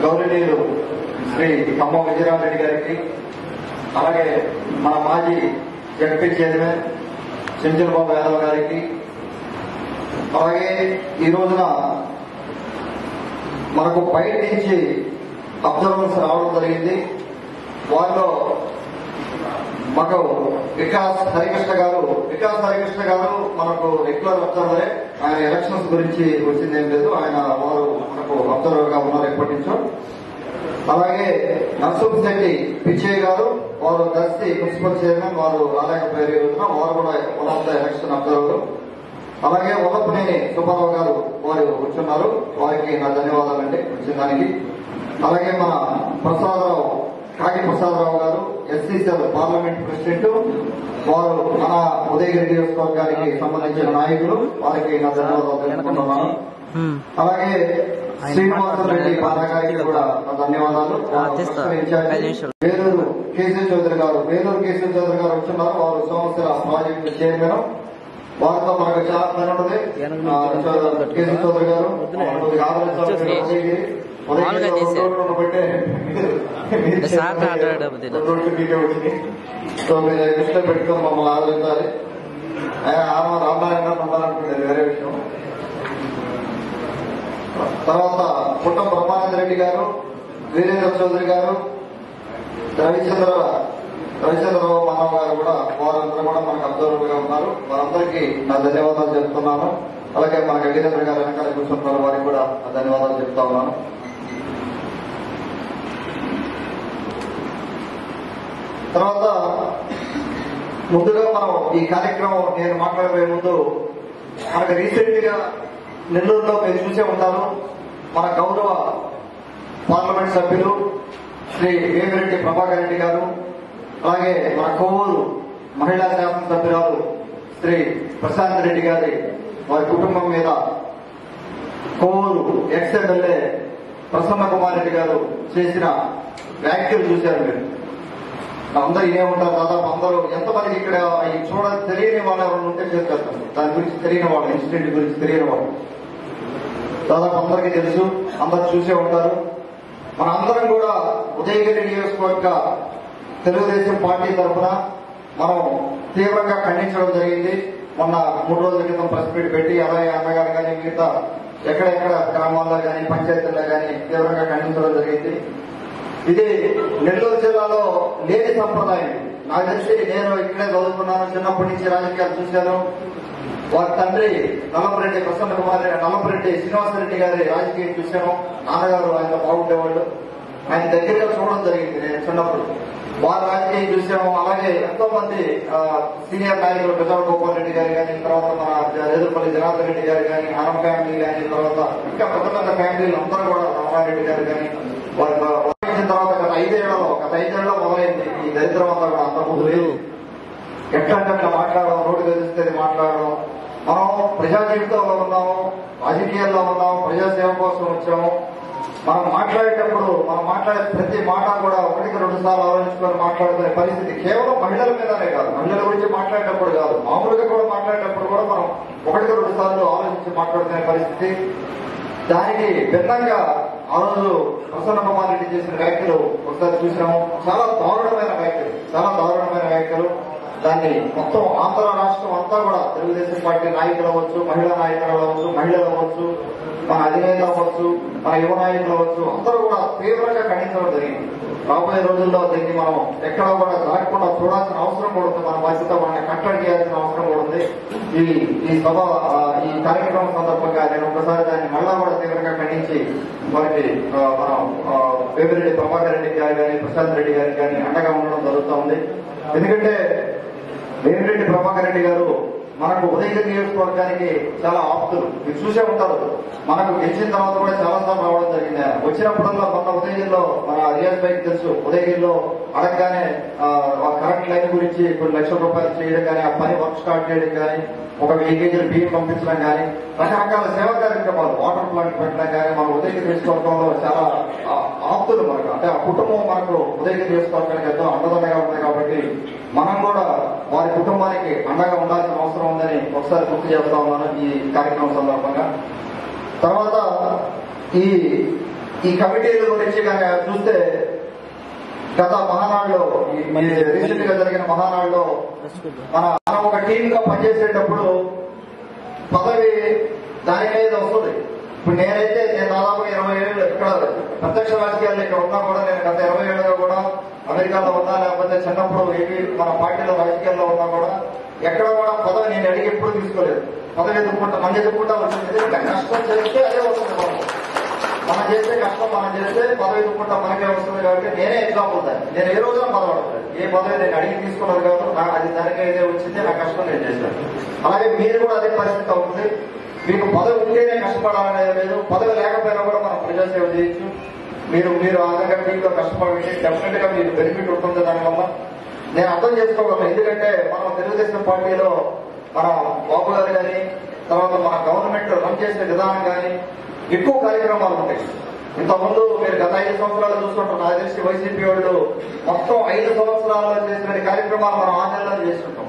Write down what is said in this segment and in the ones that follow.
గౌరవనీయులు శ్రీ ఖమ్మం విజయరామరెడ్డి గారికి, అలాగే మన మాజీ జడ్పీ చైర్మన్ చెంచలబాబు యాదవ్ గారికి, అలాగే ఈ రోజున మనకు బయట నుంచి అబ్జర్వర్స్ రావడం జరిగింది. వారిలో మాకు వికాస్ హరికృష్ణ గారు మనకు రెగ్యులర్ అబ్జర్వరే. ఆయన ఎలక్షన్స్ గురించి వచ్చింది ఏం లేదు, వారు మనకు అబ్జర్వర్ గా ఉన్నారు ఎప్పటి నుంచో. అలాగే నరసింహశెట్టి పిచ్చయ్య గారు, వారు దర్శి మున్సిపల్ చైర్మన్, వారు రాలేకపోయారు ఈ రోజున, వారు కూడా one of the election observer. అలాగే వల్లపనేని సుబ్బారావు గారు వారు కూర్చున్నారు, వారికి నా ధన్యవాదాలండి వచ్చిన దానికి. అలాగే మన కాకి ప్రసాదరావు గారు ఎస్సీసీఎల్ పార్లమెంట్ ప్రెసిడెంట్, వారు మన ఉదయగిరి నియోజకవర్గానికి సంబంధించిన నాయకులు, వారికి నా ధన్యవాదాలు తెలుపుకుంటున్నాను. అలాగే శ్రీనివాసరెడ్డి పాద గారికి కూడా నా ధన్యవాదాలు. వేలూరు కేశవ చౌదరి గారు వచ్చున్నారు, వారు సంవత్సర ప్రాజెక్టు చైర్మన్. వారితో మనకు చాలా పని ఉంటుంది. కేశవ చౌదరి గారు దృష్టిలో పెట్టుకుని మమ్మల్ని ఆదరించాలి. రామాయణ పొందాలనుకుంటుంది వేరే విషయం. తర్వాత పుట్టం బ్రహ్మానంద గారు, వీరేంద్ర చౌదరి గారు, రవిచంద్రరావు మానవ్ గారు కూడా, వారందరూ కూడా మనకు అబ్జర్వర్ గా ఉన్నారు. వారందరికీ నా ధన్యవాదాలు చెప్తున్నాను. అలాగే మన వీరేంద్ర గారు వెనకాల కూర్చుంటున్నారు, వారికి కూడా నా ధన్యవాదాలు చెప్తా ఉన్నాను. తర్వాత ముందుగా మనం ఈ కార్యక్రమం నేను మాట్లాడబోయే ముందు, మనకు రీసెంట్ గా నెల్లూరులో మీరు చూసే ఉంటారు, మన గౌరవ పార్లమెంట్ సభ్యులు శ్రీ వేమిరెడ్డి ప్రభాకర్ రెడ్డి గారు, అలాగే మన కొవ్వూరు మహిళా శాసనసభ్యురాలు శ్రీ ప్రశాంత్ రెడ్డి గారి వారి కుటుంబం మీద కొవ్వూరు ఎక్స్ ఎమ్మెల్యే ప్రసన్న కుమార్ రెడ్డి గారు చేసిన వ్యాఖ్యలు చూశారు మీరు. అందరూ ఇదే ఉంటారు, దాదాపు అందరూ ఎంతమందికి ఇక్కడ తెలియని వాళ్ళు ఎవరు ఉంటే చేస్తారు, దాని గురించి తెలియని వాళ్ళు, ఇన్సిడెంట్ గురించి తెలియని వాళ్ళు దాదాపు అందరికీ తెలుసు, అందరు చూసే ఉంటారు. మన అందరం కూడా ఉదయగిరి నియోజకవర్గ తెలుగుదేశం పార్టీ తరఫున మనం తీవ్రంగా ఖండించడం జరిగింది. మొన్న 3 రోజుల క్రితం ప్రెస్ మీట్ పెట్టి, అలాగే అన్నగారు కానీ మిగతా ఎక్కడెక్కడ గ్రామాల్లో కానీ పంచాయతీల్లో కానీ తీవ్రంగా ఖండించడం జరిగింది. ఇది నెల్లూరు జిల్లాలో లేని సంప్రదాయం. నాకు తెలిసి నేను ఇక్కడే చదువుకున్నాను, చిన్నప్పటి నుంచి రాజకీయాలు చూశాను. వారి తండ్రి నల్లపరెడ్డి శ్రీనివాసరెడ్డి గారి రాజకీయం చూశాను. నాన్నగారు ఆయన బాగుండేవాళ్ళు, ఆయన దగ్గరగా చూడడం జరిగింది నేను చిన్నప్పుడు. వారి రాజకీయం చూసాము. అలాగే ఎంతో మంది సీనియర్ నాయకులు ప్రజాల గోపాల్ రెడ్డి గారు కానీ, తర్వాత మన ఎదురుపల్లి జనార్దన్ రెడ్డి గారు కానీ, ఆనం ఫ్యామిలీ కానీ, తర్వాత ఇంకా పెద్ద పెద్ద ఫ్యామిలీలు అందరూ కూడా రామారెడ్డి గారు కానీ, వారి తర్వాత గత ఐదేళ్లలో మొదలైంది ఈ దరిద్రం అంతా కూడా. అంతకుముందు లేదు. ఎట్లా మాట్లాడడం, రోడ్డు గదిస్తే మాట్లాడడం. మనం ప్రజా జీవితంలో ఉన్నాము, రాజకీయాల్లో ఉన్నాము, ప్రజాసేవ కోసం వచ్చాము. మనం మాట్లాడే ప్రతి మాట కూడా 1-2 సార్లు ఆలోచించుకొని మాట్లాడుకునే పరిస్థితి కేవలం మహిళల మీదనే కాదు, మహిళల గురించి మాట్లాడేటప్పుడు కాదు, మామూలుగా కూడా మాట్లాడేటప్పుడు కూడా మనం 1-2 సార్లు ఆలోచించి మాట్లాడుకునే పరిస్థితి. దానికి భిన్నంగా ఆ రోజు ప్రసన్న కుమార్ రెడ్డి చేసిన వ్యాఖ్యలు ఒకసారి చూసాము. చాలా దారుణమైన వ్యాఖ్యలు. దాన్ని మొత్తం ఆంధ్ర రాష్ట్రం అంతా కూడా తెలుగుదేశం పార్టీ నాయకులు అవ్వచ్చు, మహిళా నాయకులు అవ్వచ్చు, మహిళలు అవ్వచ్చు, మన అధినేత అవ్వచ్చు, మన యువ నాయకులు అవ్వచ్చు, అందరూ కూడా తీవ్రంగా ఖండించడం జరిగింది. రాబోయే రోజుల్లో దీన్ని మనం ఎక్కడా కూడా రాకుండా చూడాల్సిన అవసరం కూడా ఉంది. మన బాధ్యత మనల్ని కట్టడి చేయాల్సిన అవసరం కూడా ఉంది. ఈ కార్యక్రమం సందర్భంగా నేను ఒకసారి దాన్ని మళ్ళా కూడా తీవ్రంగా ఖండించి వారికి మనం వేమిరెడ్డి ప్రభాకర్ రెడ్డి గారు కానీ, ప్రశాంత్ రెడ్డి గారికి కానీ అండగా ఉండడం జరుగుతూ ఉంది. ఎందుకంటే వేమిరెడ్డి ప్రభాకర్ రెడ్డి గారు మనకు ఉదయగిరి నియోజకవర్గానికి చాలా ఆప్తులు. మీరు చూసే ఉంటారు, మనకు గెలిచిన తర్వాత కూడా చాలా సార్లు రావడం జరిగింది. వచ్చినప్పుడల్లా మొన్న ఉదయగిరిలో మన రియాజ్ బైక్ తెలుసు, ఉదయగిరిలో అడగగానే కరెంట్ లైన్ గురించి కొన్ని లక్షల రూపాయలు చేయడం కానీ, ఆ పని వర్క్ స్టార్ట్ చేయడం కానీ, ఒక 1000 కేజీలు బియ్యం పంపించడం కానీ, రకరకాల సేవా కార్యక్రమాలు, వాటర్ ప్లాంట్ పెట్టడం కానీ, మన ఉదయగిరి నియోజకవర్గంలో చాలా ఆప్తులు మనకు. అంటే ఆ కుటుంబం మనకు ఉదయగిరి నియోజకవర్గానికి ఎంతో అండదండగా ఉంది. కాబట్టి మనం కూడా వారి కుటుంబానికి అండగా ఉండాల్సిన అవసరం ఉందని ఒకసారి గుర్తు చేస్తా ఉన్నాను ఈ కార్యక్రమం సందర్భంగా. తర్వాత ఈ ఈ కమిటీల గురించి కనుక చూస్తే గత మహానాడులో రీసెంట్ గా జరిగిన మహానాడులో మనం ఒక టీమ్ గా పనిచేసేటప్పుడు పదవి దాని మీద వస్తుంది. ఇప్పుడు నేను దాదాపు 20 ఏళ్ళు ఇక్కడ ప్రత్యక్ష రాజకీయాల్లో ఇక్కడ ఉన్నా కూడా నేను గత 20 ఏళ్ళుగా కూడా అమెరికాలో ఉన్నా, లేకపోతే చిన్నప్పుడు మన పార్టీలో రాజకీయాల్లో ఉన్నా కూడా ఎక్కడ కూడా పదవి నేను అడిగి ఎప్పుడు తీసుకోలేదు. పదవి ఎదుర్కొంటా మంది ఎదుర్కొంటా వచ్చింది. కష్టం చేస్తే అదే వస్తుంది. మనం చేస్తే కష్టం మనం చేస్తే పదవి ఎదుర్కొంటా మనకే వస్తుంది. కాబట్టి నేనే ఎగ్జాంపుల్ దాన్ని. నేను ఏ రోజున పదవడలేదు. ఏ పదవి నేను అడిగి తీసుకున్నది కాదు. అది దానికే ఏదే వచ్చింది. నా కష్టం నేను చేశాను. అలాగే మీరు కూడా అదే పరిస్థితి అవుతుంది. మీకు పదవి ఉంటేనే కష్టపడాలనేది లేదు. పదవి లేకపోయినా కూడా మనం ప్రజాసేవ చేయొచ్చు. మీరు ఆగంగా కష్టపడి డెఫినెట్ గా మీకు బెనిఫిట్ ఉంటుంది. దానివల్ల నేను అర్థం చేసుకోగలను. ఎందుకంటే మనం తెలుగుదేశం పార్టీలో మన బాబు గారు కానీ, తర్వాత మన గవర్నమెంట్ రన్ చేసే విధానం కానీ ఎక్కువ కార్యక్రమాలు ఉంటాయి. ఇంతకుముందు మీరు గత 5 సంవత్సరాలు చూస్తుంటారు. నాకు తెలిసి వైసీపీ వాళ్ళు మొత్తం 5 సంవత్సరాల్లో చేసిన కార్యక్రమాలు మనం 6 నెలల్లో చేస్తుంటాం.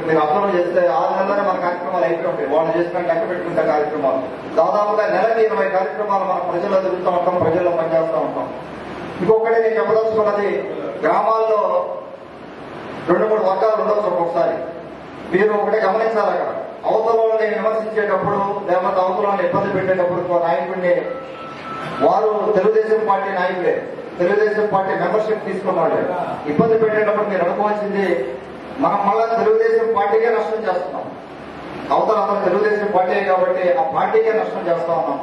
మీరు అర్థం చేస్తే 6 నెలలోనే మన కార్యక్రమాలు అయిపోయి ఉంటాయి. వాళ్ళు చేసిన లెక్క పెట్టుకుంటే కార్యక్రమాలు దాదాపుగా నెలకి 20 కార్యక్రమాలు మనం ప్రజల్లో తిరుగుతూ ఉంటాం, ప్రజల్లో పనిచేస్తూ ఉంటాం. ఇంకొకటి నేను చెప్పదలుచుకున్నది, గ్రామాల్లో 2-3 వర్గాలు ఉండవచ్చు. ఒక్కొక్కసారి మీరు ఒకటే గమనించాలి. అక్కడ అవతలని విమర్శించేటప్పుడు, లేకపోతే అవతలని ఇబ్బంది పెట్టేటప్పుడు నాయకుడిని వారు తెలుగుదేశం పార్టీ నాయకులే, తెలుగుదేశం పార్టీ మెంబర్షిప్ తీసుకున్నాడు. ఇబ్బంది పెట్టేటప్పుడు మీరు అనుకోవాల్సింది, మనం మళ్ళా తెలుగుదేశం పార్టీకే నష్టం చేస్తున్నాం. అవతల అతను తెలుగుదేశం పార్టీ కాబట్టి ఆ పార్టీకే నష్టం చేస్తా ఉన్నాం.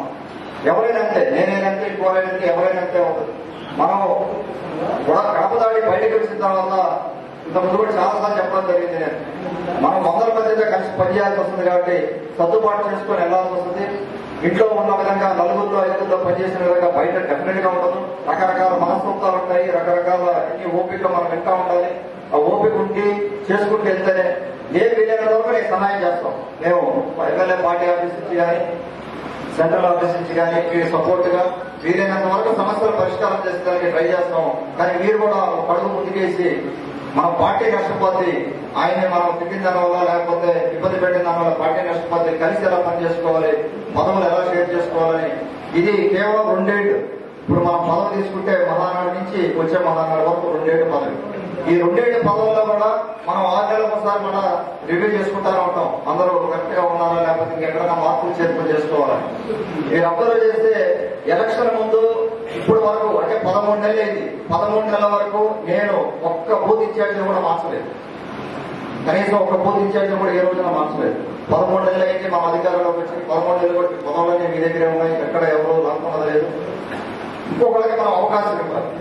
ఎవరైనా అంతే, నేనేనంతే, ఇంకోరైనంతే, ఎవరైనంతే అవుతుంది. మనం కూడా కడప దాడి బయటకు వచ్చిన తర్వాత ఇంతకుముందు కూడా చాలాసార్లు చెప్పడం జరిగింది. మనం 100 మందితో కలిసి పనిచేయాల్సి వస్తుంది. కాబట్టి సర్దుబాటు చేసుకొని వెళ్లాల్సి వస్తుంది. ఇంట్లో ఉన్న విధంగా 4 5 పనిచేసిన విధంగా బయట డెఫినెట్ గా ఉండదు. రకరకాల మనస్తత్వాలు ఉంటాయి, రకరకాల ఓపిక మనం వింటా ఉండాలి. ఆ ఓపిక ఉండి చేసుకుంటూ వెళ్తేనే ఏ వీలైనంత వరకు నేను సహాయం చేస్తాం. మేము ఎమ్మెల్యే పార్టీ ఆఫీస్ నుంచి కానీ, సెంట్రల్ ఆఫీస్ నుంచి కానీ మీరు సపోర్ట్ గా వీలైనంత వరకు సమస్యలు పరిష్కారం చేసుకోవడానికి ట్రై చేస్తాం. కానీ మీరు కూడా అడుగు ముందుకేసి మన పార్టీ నష్టపోతే ఆయన్ని మనం తిట్టిన దానివల్ల, లేకపోతే ఇబ్బంది పెట్టిన దానివల్ల పార్టీ నష్టపోతే కలిసి ఎలా పనిచేసుకోవాలి, పదవులు ఎలా షేర్ చేసుకోవాలని, ఇది కేవలం 2 ఏళ్ళు. ఇప్పుడు మనం పదవి తీసుకుంటే మహానాడు నుంచి వచ్చే మహానాడు వరకు 2 ఏళ్ళు పదవి. ఈ 2 ఏళ్ళ పదవుల్లో కూడా మనం 6 నెలలకు ఒకసారి మన రివ్యూ చేసుకుంటానే ఉంటాం. అందరూ కరెక్ట్ గా ఉన్నారా, లేకపోతే ఇంకెక్కడైనా మార్పులు చేర్పులు చేసుకోవాలని. మీరు అబ్జర్వ్ చేస్తే ఎలక్షన్ ముందు ఇప్పుడు వరకు అంటే 13 నెలలు అయింది. 13 నెలల వరకు నేను ఒక్క బూత్ ఇన్ఛార్జిని కూడా మార్చలేదు. కనీసం ఒక్క బూత్ ఇన్ఛార్జిని కూడా ఏ రోజున మార్చలేదు. 13 నెలలు అయింది మా అధికారంలోకి వచ్చి. 13 నెలలు బట్టి పదవులన్నీ మీ దగ్గరే ఉన్నాయి. ఎక్కడ ఎవరు లాక్కున్నది లేదు. ఇంకొకరికి మనం అవకాశం ఇవ్వాలి.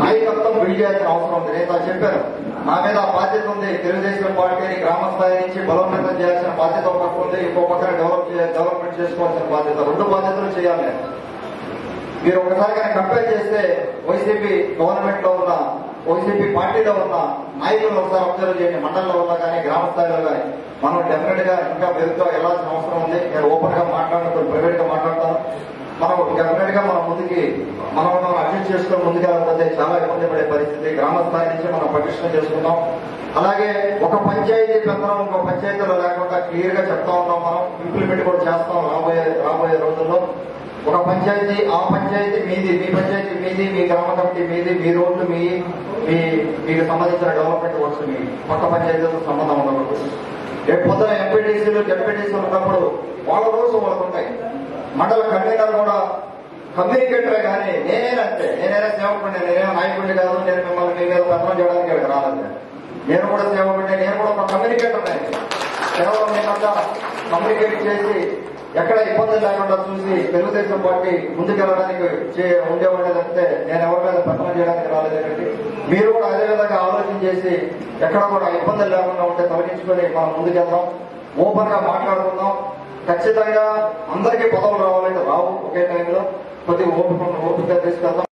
నాయకత్వం బిల్డ్ చేయాల్సిన అవసరం ఉంది. నేను చెప్పాను, నా మీద ఆ బాధ్యత ఉంది. తెలుగుదేశం పార్టీని గ్రామ స్థాయి నుంచి బలోపేతం చేయాల్సిన బాధ్యత ఒక పక్క ఉంది. ఇంకో పక్కన డెవలప్మెంట్ చేసుకోవాల్సిన బాధ్యత. 2 బాధ్యతలు చేయాలి. మీరు ఒకసారి కానీ కంపేర్ చేస్తే వైసీపీ గవర్నమెంట్ లో ఉన్న, వైసీపీ పార్టీలో ఉన్న నాయకులను ఒకసారి అబ్జర్వ్ చేయండి. మండలంలో ఉన్నా కానీ, గ్రామ స్థాయిలో కానీ మనం డెఫినెట్ గా ఇంకా మెరుగ్గా వెళ్లాల్సిన అవసరం ఉంది. నేను ఓపెన్ గా మాట్లాడుతూ ప్రైవేట్ గా మాట్లాడతాను. మనం డెఫినెట్ గా మన ముందుకి మనం అడ్జస్ట్ చేసుకుని ముందుకెళ్ళకపోతే చాలా ఇబ్బంది పడే పరిస్థితి. గ్రామ స్థాయి నుంచి మనం పటిష్టం చేసుకుందాం. అలాగే ఒక పంచాయతీ పెద్దలం ఇంకో పంచాయతీలో లేకుండా క్లియర్ గా చెప్తా ఉన్నాం. మనం ఇంప్లిమెంట్ కూడా చేస్తాం రాబోయే రోజుల్లో. ఒక పంచాయతీ, ఆ పంచాయతీ మీది, మీ పంచాయతీ మీది, మీ గ్రామ కమిటీ మీది, మీ రోడ్లు మీకు సంబంధించిన డెవలప్మెంట్ వర్క్స్ మీ పక్క పంచాయతీలతో సంబంధం ఉండకూడదు. రేపు పొద్దున ఎంపీటీసీలు జడ్పీటీసీలు ఉన్నప్పుడు వాళ్ళ రోజు వాళ్ళకు ఉంటాయి. మండల కన్వీనర్ కూడా కమ్యూనికేటరే కానీ నేనైనా సేవకుడిని, నేనేమో నాయకుడిని కాదు. నేను మిమ్మల్ని మీ మీద పత్రం చేయడానికి ఇక్కడికి రాలేదు. నేను కూడా సేవకుడిని, నేను కూడా ఒక కమ్యూనికేటర్. కేవలం నేనంతా కమ్యూనికేట్ చేసి ఎక్కడ ఇబ్బందులు లేకుండా చూసి తెలుగుదేశం పార్టీ ముందుకెళ్ళడానికి ఉండేవాడే తప్పితే నేను ఎవరి మీద పత్రం చేయడానికి రాలేదండి. మీరు కూడా అదేవిధంగా ఆలోచన చేసి ఎక్కడ కూడా ఇబ్బందులు లేకుండా ఉంటే తొలగించుకొని మనం ముందుకెళ్దాం. ఓపెన్ గా మాట్లాడుకుందాం. ఖచ్చితంగా అందరికీ పదవులు రావాలంటే రావు ఒకే టైంలో. కొద్దిగా ఓపిక తీసుకెళ్దాం.